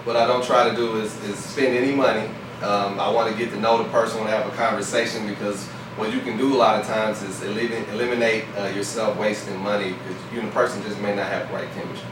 what I don't try to do is spend any money. I want to get to know the person, want to have a conversation, because what you can do a lot of times is eliminate yourself wasting money, because you and the person just may not have the right chemistry.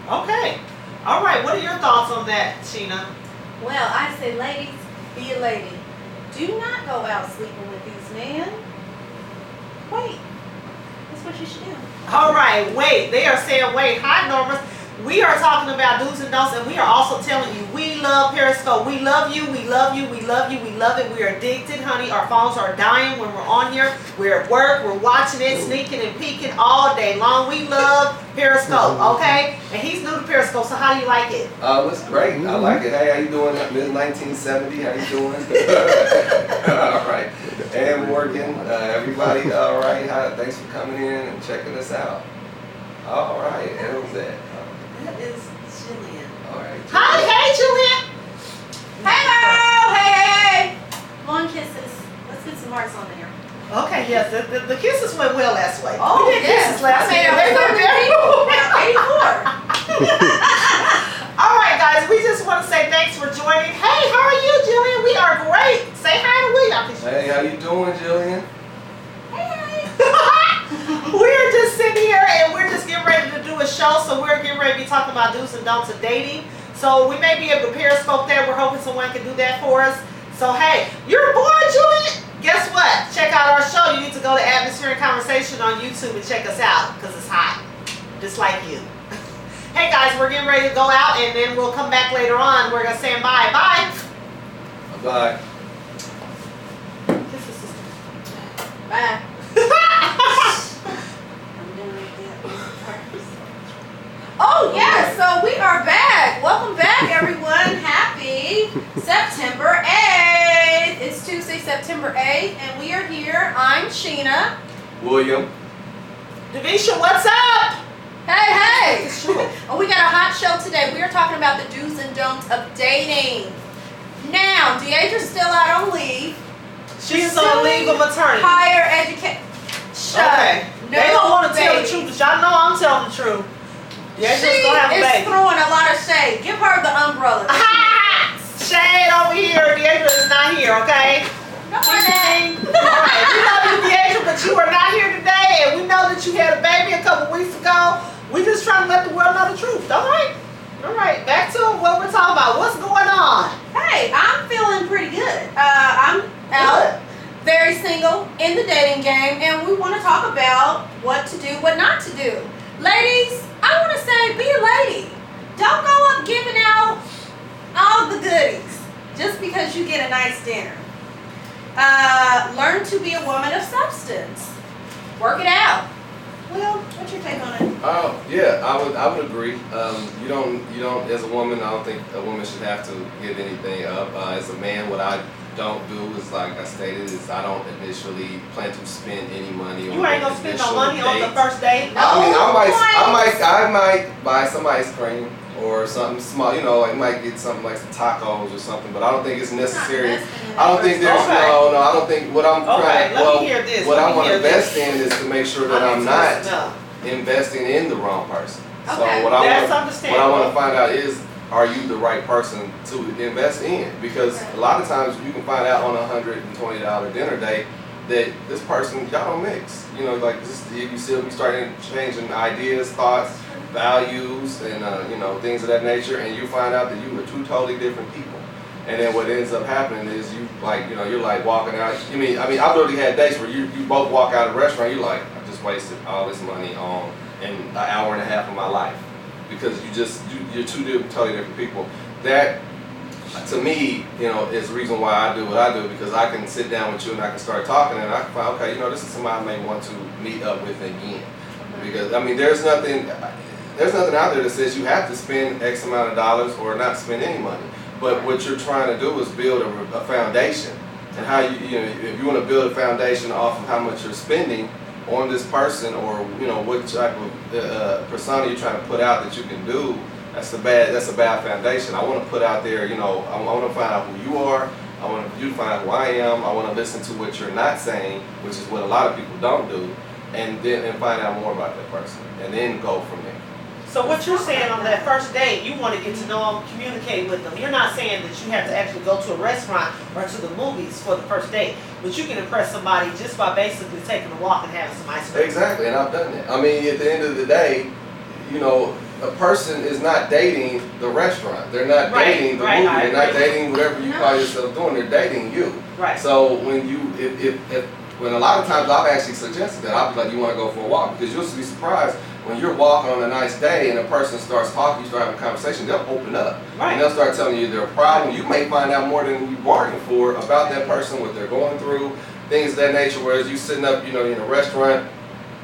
Okay. All right. What are your thoughts on that, Sheena? Well, I say, ladies, be a lady. Do not go out sleeping with these men. Wait. That's what you should do. All right. Wait. They are saying wait. Hi, Norma. We are talking about do's and don'ts, and we are also telling you we love Periscope. We love you. We love you. We love you. We love it. We are addicted, honey. Our phones are dying when we're on here. We're at work. We're watching it, sneaking and peeking all day long. We love Periscope, okay? And he's new to Periscope, so how do you like it? It's great. I like it. Hey, how you doing? Mid 1970. How you doing? All right. And working. Everybody, all right. Thanks for coming in and checking us out. All right. And who's that? That is Jillian. All right. Hi, hey, Julian. Hello! Hey! Come on, kisses. Let's get some hearts on there. Okay, yes, the kisses went well last week. Oh, we did kisses last week. They were very cool. 84. All right, guys, we just want to say thanks for joining. Hey, how are you, Jillian? We are great. Say hi to William. Hey, how you doing, Jillian? We're just sitting here and we're just getting ready to do a show, so we're getting ready to be talking about do's and don'ts of dating. So we may be able to Periscope that. We're hoping someone can do that for us. So hey, you're bored, Julian? Guess what? Check out our show. You need to go to Atmosphere and Conversation on YouTube and check us out, because it's hot, just like you. Hey guys, we're getting ready to go out, and then we'll come back later on. We're gonna say bye. Bye. Bye. Kiss the sister. Bye. Oh yes, so we are back. Welcome back, everyone. Happy September 8th. It's Tuesday, September 8th, and we are here. I'm Sheena. William. Devisha, what's up? Hey. Oh, we got a hot show today. We are talking about the do's and don'ts of dating. Now, Deidre's still out on leave. She's on leave of maternity. Higher education. Okay. No, they don't want to tell the baby. truth, but y'all know I'm telling the truth. Yeah, She just gonna have a is baby. throwing a lot of shade. Give her the umbrella. Shade over here. Deidre is not here, okay? No, Ding, ding. All right, we love you, Deidre, but you are not here today, and we know that you had a baby a couple weeks ago. We just trying to let the world know the truth. All right? All right, back to what we're talking about. What's going on? Hey, I'm feeling pretty good. I'm out, very single, in the dating game, and we want to talk about what to do, what not to do. Ladies, I want to say, be a lady. Don't go up giving out all the goodies just because you get a nice dinner. Learn to be a woman of substance. Work it out. Will, what's your take on it? Oh yeah, I would agree. You don't as a woman, I don't think a woman should have to give anything up. As a man, what I don't do is, like I stated, is I don't initially plan to spend any money on You ain't gonna spend no money on the date. first date? No. I mean, I points. might buy some ice cream or something small. You know, I might get something like some tacos or something. But I don't think it's necessary. I don't think there's Okay. no. I don't think what I'm Okay, trying. let me hear this. What Let I me want to hear this. invest in is to make sure that I'm not investing in the wrong person. Okay. So what That's I understandable. want to find out is, are you the right person to invest in? Because a lot of times you can find out on a $120 dinner date that this person, y'all don't mix. You know, like this, you start changing ideas, thoughts, values, and you know, things of that nature, and you find out that you were two totally different people. And then what ends up happening is you, like, you know, you're like walking out. I mean, I've literally had dates where you both walk out of a restaurant, you're like, I just wasted all this money on an hour and a half of my life, because you're two totally different people. That, to me, you know, is the reason why I do what I do, because I can sit down with you and I can start talking and I can find, okay, you know, this is somebody I may want to meet up with again. Because I mean, there's nothing out there that says you have to spend X amount of dollars or not spend any money. But what you're trying to do is build a foundation, and how you know, if you want to build a foundation off of how much you're spending on this person, or you know, what type of persona you're trying to put out that you can do, that's a bad foundation. I want to put out there, you know, I want to find out who you are. I want you to find out who I am. I want to listen to what you're not saying, which is what a lot of people don't do, and find out more about that person, and then go from there. So what you're saying on that first date, you want to get to know them, communicate with them. You're not saying that you have to actually go to a restaurant or to the movies for the first date, but you can impress somebody just by basically taking a walk and having some ice cream. Exactly, and I've done that. I mean, at the end of the day, you know, a person is not dating the restaurant. They're not dating the movie. They're not dating whatever you call yourself doing. They're dating you. Right. So when you, when a lot of times I've actually suggested that, I'll be like, you want to go for a walk? Because you'll be surprised when you're walking on a nice day and a person starts talking, you start having a conversation, they'll open up. Right. And they'll start telling you their problem. You may find out more than you bargained for about that person, what they're going through, things of that nature. Whereas you sitting up, you know, in a restaurant,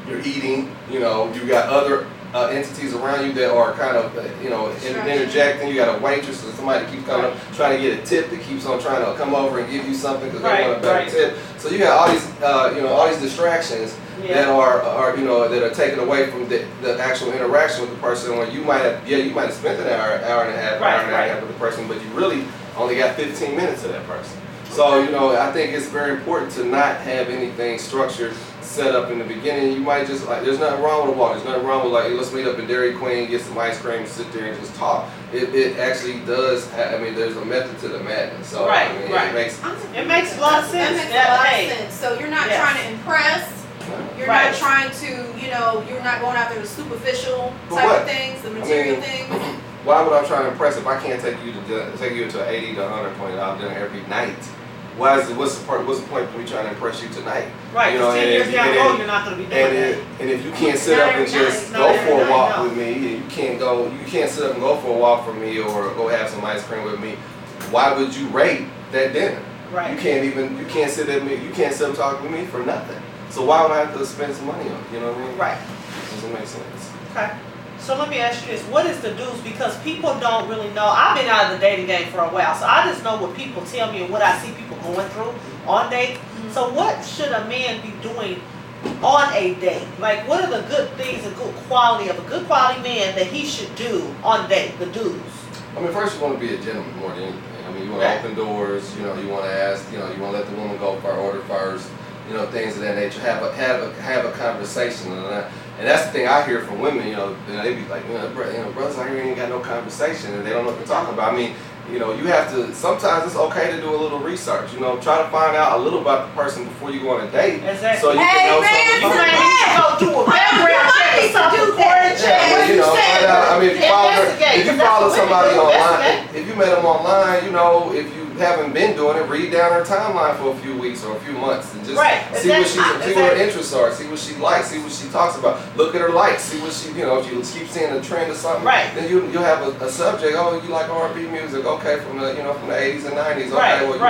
you're eating, you know, you got other entities around you that are kind of, you know, interjecting. You got a waitress or somebody that keeps coming up trying to get a tip that keeps on trying to come over and give you something because they want a better tip. So you got all these, you know, all these distractions that are, you know, that are taken away from the actual interaction with the person. When you might have, you might have spent an hour and a half, hour and a half with the person, but you really only got 15 minutes of that person. So, you know, I think it's very important to not have anything structured, set up in the beginning. You might just, like, there's nothing wrong with a walk. There's nothing wrong with, like, hey, let's meet up in Dairy Queen, get some ice cream, sit there and just talk. It actually does, I mean, there's a method to the madness. So, I mean, it makes a lot of sense. That makes a lot of sense. So you're not trying to impress. You're not trying to, you know, you're not going after the superficial type of things, the material things. Why would I try to impress if I can't take you to an $80 to $120 dinner every night? What's the point of me trying to impress you tonight? Right, you know, 10 years down the road, you're not going to be doing that. And if you can't sit up and just go for a walk with me, and you can't sit up and go for a walk for me or go have some ice cream with me, why would you rate that dinner? Right. You can't sit up and talk with me for nothing. So why would I have to spend some money on it? You know what I mean? Right. Doesn't make sense. Okay. So let me ask you this, what is the dues? Because people don't really know. I've been out of the dating game for a while, so I just know what people tell me and what I see people going through on dates. So what should a man be doing on a date? Like, what are the good things, the good quality of a good quality man that he should do on a date, the dues? I mean, first you want to be a gentleman more than anything. I mean, you want to open doors, you know, you want to ask, you know, you want to let the woman go for order first, you know, things of that nature. Have a conversation. And that's the thing I hear from women, you know, they be like, brothers out here ain't got no conversation and they don't know what to talk about. I mean, you know, you have to, sometimes it's okay to do a little research, you know, try to find out a little about the person before you go on a date. Exactly. So you can know something. You might need to go do a background check or something, foreign check. You know, find out, I mean, if you follow somebody online, if you met them online, you know, if you haven't been doing it, read down her timeline for a few weeks or a few months and just see what her interests are, see what she likes, see what she talks about, look at her likes, see what she, you know, if you keep seeing a trend or something, then you'll have a subject. Oh, you like R&B music? Okay, from the, you know, from the 80s and 90s. Okay, well,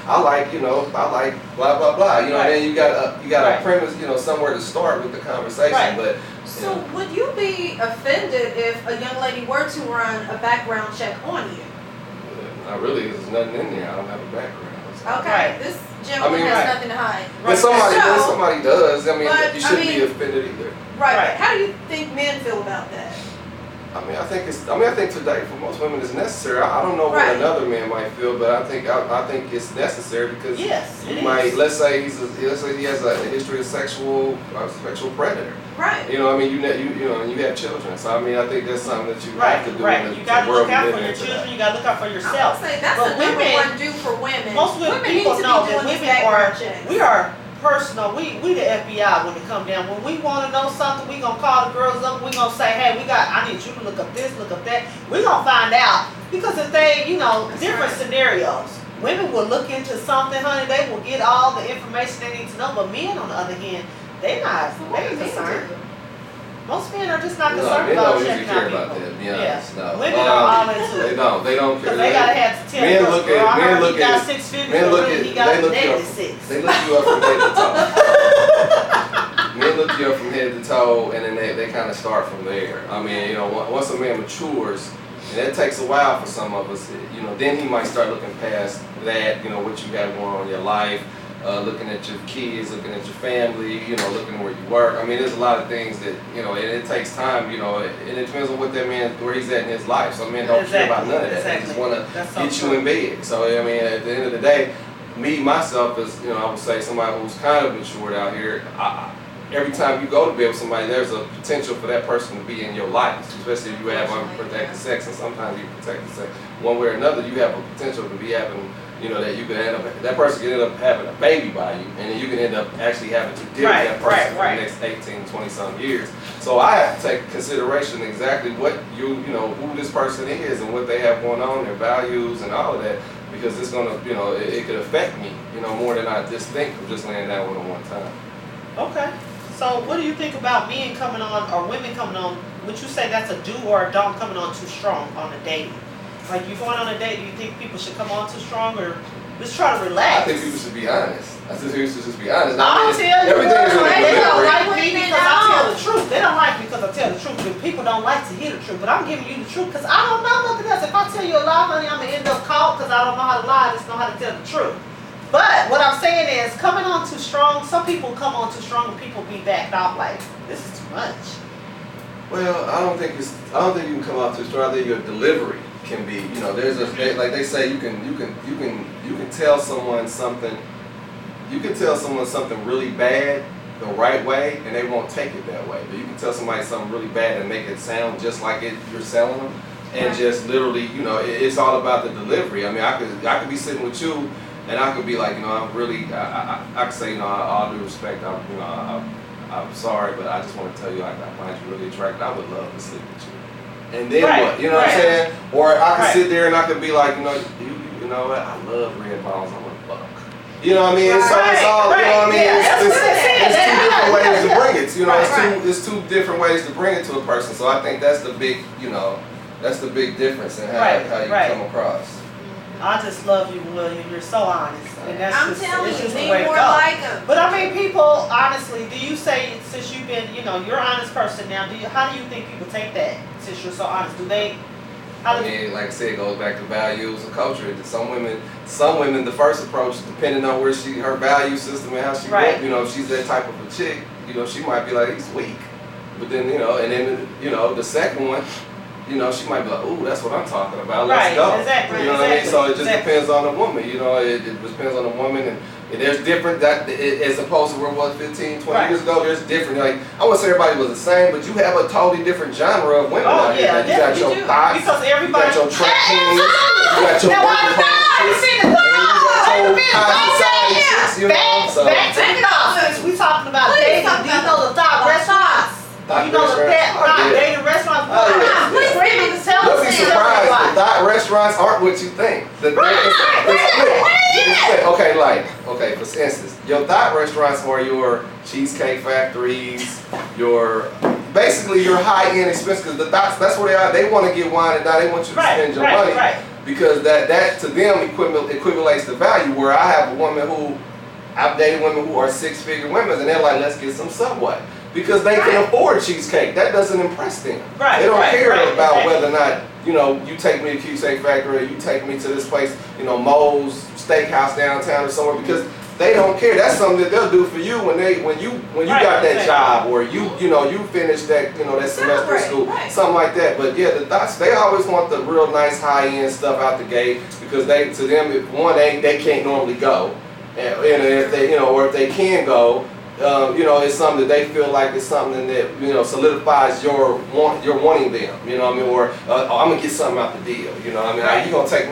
I like, you know, I like blah blah blah. You know, and then you got a premise, you know, somewhere to start with the conversation. But so would you be offended if a young lady were to run a background check on you? Not really, there's nothing in there. I don't have a background. Okay, this gentleman has nothing to hide. But somebody does. I mean, you shouldn't be offended either. Right. How do you think men feel about that? I mean, I think today for most women it's necessary. I don't know what another man might feel, but I think it's necessary because you might, let's say he has a history of sexual predator. Right. You know, I mean, you know, and you have children. So I mean, I think that's something that you have to do. Right. You got to look out for your children. You got to look out for yourself. I would say that's the number one do for women. Most women people know that we are personal. We the FBI when it come down. When we want to know something, we gonna call the girls up. We gonna say, hey, I need you to look up this, look up that. We gonna find out because if they, you know, different scenarios. Women will look into something, honey. They will get all the information they need to know. But men, on the other hand, they're concerned. Most men are just not concerned about checking out people. Women are all into it. They don't care. Because they gotta have to tell men look at, he got 6 figures, he got dated 6. They look you up from head to toe. Men look you up from head to toe, and then they kind of start from there. I mean, you know, once a man matures, and it takes a while for some of us, you know, then he might start looking past that, you know, what you got going on in your life. Looking at your kids, looking at your family, you know, looking where you work. I mean, there's a lot of things that, you know, and it takes time, you know, and it depends on what that man, where he's at in his life. Some men don't care about none of that. They just want to get you in bed. So, I mean, at the end of the day, me, myself, as, you know, I would say somebody who's kind of matured out here, every time you go to bed with somebody, there's a potential for that person to be in your life, especially if you have unprotected sex, and sometimes you protect sex one way or another. You have a potential to be having, that you could end up, that person can end up having a baby by you, and then you can end up actually having to deal with that person for the next 18, 20 some years. So I have to take consideration exactly what who this person is and what they have going on, their values and all of that, because it's gonna, it could affect me, more than I just think of just laying down with them one time. Okay. So what do you think about men coming on or women coming on? Would you say that's a do or a don't coming on too strong on a date? Like you going on a date, do you think people should come on too strong or just try to relax? I think people should be honest. I think people should just be honest. I'll tell you everything is they don't like me me because I tell the truth. They don't like me because I tell the truth. But people don't like to hear the truth. But I'm giving you the truth because I don't know nothing else. If I tell you a lie, honey, I'm going to end up caught because I don't know how to lie. I just know how to tell the truth. But what I'm saying is, coming on too strong, some people come on too strong and people be backed off like, this is too much. Well, I don't think you can come off too strong. I think your delivery can be, like they say, you can tell someone something, really bad the right way and they won't take it that way. But you can tell somebody something really bad and make it sound just like you're selling them, and just literally, it's all about the delivery. I mean, I could be sitting with you and I could be like, I'm really, I could say, all due respect, I'm sorry, but I just want to tell you, I find you really attractive. I would love to sleep with you. And then what? You know what I'm saying? Or I could sit there and I could be like, you know what? I love red balls. I'm a buck. You know what I mean? So it's all, you know what I mean? It's two different ways to bring it. It's two different ways to bring it to a person. So I think that's the big, that's the big difference in how you come across. I just love you, William. You're so honest, and that's it's just the way to go. Like but I mean, people, honestly, do you say, since you've been, you're an honest person now? How do you think people take that since you're so honest? Do they? I mean, like I said, it goes back to values and culture. Some women, the first approach, depending on where her value system and how she grew up, if she's that type of a chick, she might be like, he's weak. But then, and then, the second one, she might be like, ooh, that's what I'm talking about. Let's go. Exactly. You know what I mean? So it just depends on the woman. It depends on the woman, and there's different as opposed to where it was 15, 20 years ago. There's different. Like, I wouldn't say everybody was the same, but you have a totally different genre of women out here. Yeah, you got your thoughts, because everybody, you got your track queens, you got your working class chicks, you got your Back to the thought. Since we talking about dating, do you know the thought restaurants? You know the dating restaurants? Please bring me the tell You'll be surprised. The thought restaurants aren't what you think. Okay, for instance, your thought restaurants are your Cheesecake Factories, basically your high-end expense, because the thoughts, that's where they are. They want to get wine and dine. They want you to spend your money because that to them equivalates to value. Where I have I've dated women who are six-figure women, and they're like, let's get some Subway. Because they can afford cheesecake. That doesn't impress them. They don't care about whether or not, you take me to Cheesecake Factory or you take me to this place, Moe's Steakhouse downtown or somewhere, because they don't care. That's something that they'll do for you when you got that job, or you finished that, that semester of school, something like that. But yeah, the thoughts, they always want the real nice high-end stuff out the gate, because to them, they can't normally go. And if they, or if they can go, it's something that they feel like it's something that, solidifies your wanting them, or I'm gonna get something out the deal, like, you're gonna take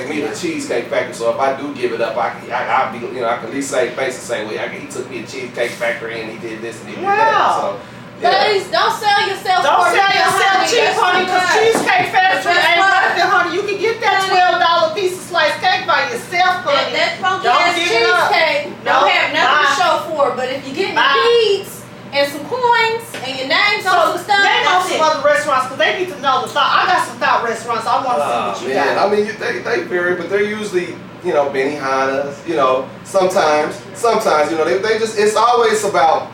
me to Cheesecake Factory, so if I do give it up, I can at least say, he took me to Cheesecake Factory and he did this and he did that. So, ladies, don't sell yourself. Don't sell yourself cheap, honey, because Cheesecake Factory ain't nothing, honey. You can get that $12 piece of sliced cake by yourself, honey. That funky ass cheesecake don't have nothing to show for it, but if you get the beads and some coins and your name's on some stuff, name on some other restaurants, because they need to know the thought. I got some thought restaurants. I want to see what you got. I mean, they vary, but they're usually, Benihana's, sometimes, they just, it's always about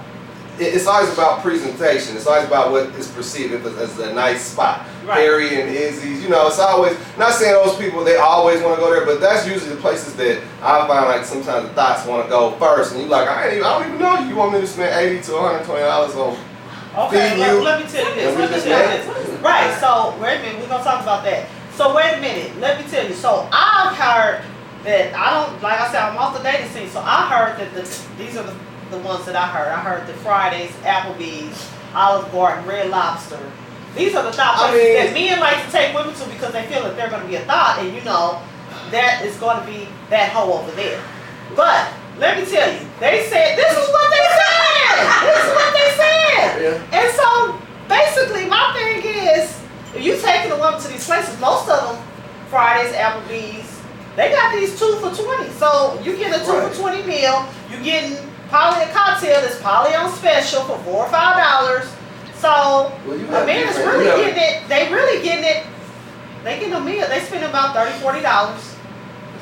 presentation. It's always about what is perceived as a nice spot. Harry and Izzy's, it's always, not saying those people, they always want to go there, but that's usually the places that I find like sometimes the thoughts want to go first, and you're like, I don't even know you want me to spend $80 to $120 on feeding you. Let me tell you this. Right, so wait a minute, we're going to talk about that. So wait a minute, let me tell you. So I've heard that, like I said, I'm off the dating scene, so I heard that these are the the ones that I heard. I heard the Fridays, Applebee's, Olive Garden, Red Lobster. These are the thought places that men like to take women to because they feel that they're going to be a thought, and you know that is going to be that hoe over there. But let me tell you, they said this is what they said. This is what they said. Yeah. And so basically, my thing is, if you taking a woman to these places, most of them, Fridays, Applebee's, they got these 2 for $20. So you get a 2 Right. for $20 meal. You getting probably a cocktail that's probably on special for $4 or $5. So Well, you a have man is different- really you have- getting it. They really getting it. They getting a meal. They spending about $30, $40.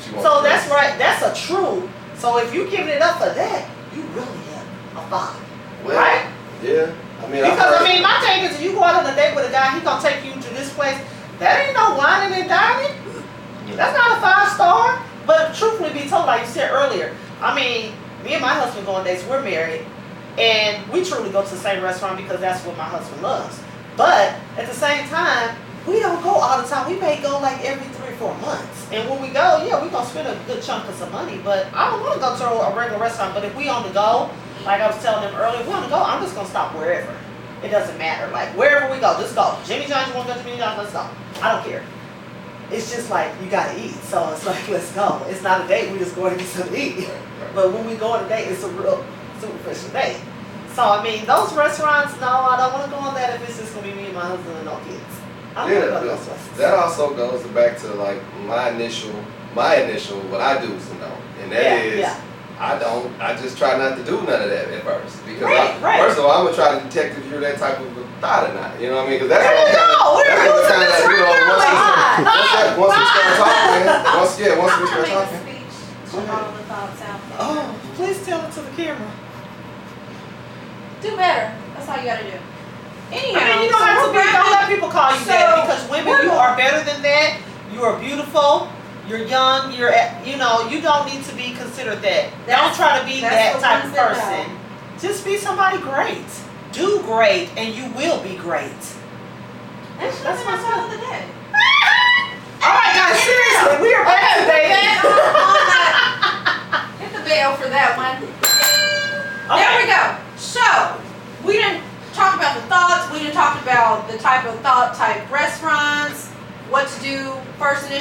She wants So to- that's right. That's a true. So if you giving it up for that, you really have a vibe, Well, right? Yeah. I mean, Because I mean, my thing is, if you go out on a date with a guy, he gonna take you to this place. That ain't no whining and dining. That's not a 5-star. But truthfully be told, like you said earlier, I mean, me and my husband go on dates. We're married, and we truly go to the same restaurant because that's what my husband loves. But at the same time, we don't go all the time. We may go like every 3 or 4 months. And when we go, yeah, we gonna spend a good chunk of some money. But I don't want to go to a regular restaurant. But if we on the go, like I was telling them earlier, if we on the go, I'm just gonna stop wherever. It doesn't matter. Like wherever we go, just go. Jimmy John's, you want to go to Jimmy John's? Let's go. I don't care. It's just like you gotta eat. So it's like let's go. It's not a date. We just going to get something to eat. But when we go on a date, it's a real superficial date. So I mean, those restaurants, no, I don't want to go on that if it's just gonna be me and my husband and no kids. I don't want to go to those restaurants. That also goes back to like my initial what I do is no, and that is I just try not to do none of that at first because Right. first of all I'm gonna try to detect if you're that type of a thought or not. You know what I mean? Because that's There you go. We're that's using kind this of right now. once we start talking, once we I'm start gonna make a talking. speech to all the thoughts out there. Oh, please tell it to the camera. Do better. That's all you gotta do. Anyhow, I mean, you don't so have to we're be. Don't wrapping- let people call you So, that because women, we're you going- are better than that. You are beautiful. You're young. You're, you know, you don't need to be considered that. Don't That's- try to be that's that the type ones of that person. Just be somebody great. Do great, and you will be great. That's That's my what's call up. of the day. All right, guys. Seriously, we are back today. Hit the bell for that one. There we go. So, we didn't talk about the thoughts. We didn't talk about the type of thought type restaurants, what to do first initial.